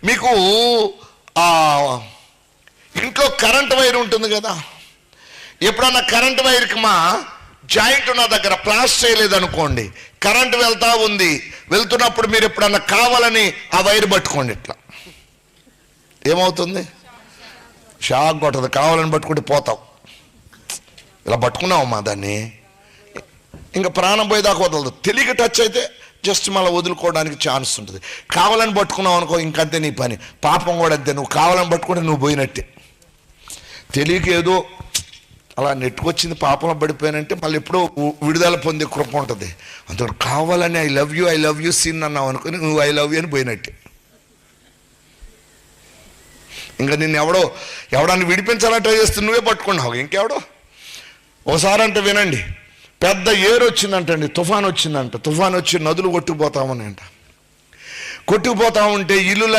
మీకు ఇంట్లో current wire ఉంటుంది కదా, ఎప్పుడన్నా కరెంట్ వైర్కి జాయింట్ ఉన్న దగ్గర ప్లాస్ చేయలేదనుకోండి, కరెంట్ వెళ్తా ఉంది, వెళ్తున్నప్పుడు మీరు ఎప్పుడన్నా కావాలని ఆ వైర్ పట్టుకోండి, ఇట్లా ఏమవుతుంది? షాక్ కొట్టదు. కావాలని పట్టుకుంటే పోతావు. ఇలా పట్టుకున్నావమ్మా దాన్ని, ఇంకా ప్రాణం పోయేదాకా వదలదు. తెలియక టచ్ అయితే జస్ట్ మళ్ళీ వదులుకోవడానికి ఛాన్స్ ఉంటుంది. కావాలని పట్టుకున్నావు అనుకో, ఇంకంతే నీ పని. పాపం కూడా అంతే, నువ్వు కావాలని పట్టుకుంటే నువ్వు పోయినట్టే. తెలియక ఏదో అలా నెట్టుకొచ్చింది, పాపంలో పడిపోయానంటే మళ్ళీ ఎప్పుడో విడుదల పొందే కృప ఉంటుంది. అందుకని కావాలని ఐ లవ్ యూ సీన్ అన్నావు అనుకుని నువ్వు ఐ లవ్ యూ అని పోయినట్టే. ఇంకా నిన్ను ఎవడాన్ని విడిపించాలని ట్రై చేస్తే నువ్వే పట్టుకున్నావు, ఇంకెవడో. ఒకసారి అంటే వినండి, పెద్ద ఏరు వచ్చిందంటండి, తుఫాన్ వచ్చిందంట. తుఫాన్ వచ్చి నదులు కొట్టుకుపోతామని అంట. కొట్టుకుపోతా ఉంటే ఇల్లులన్నీ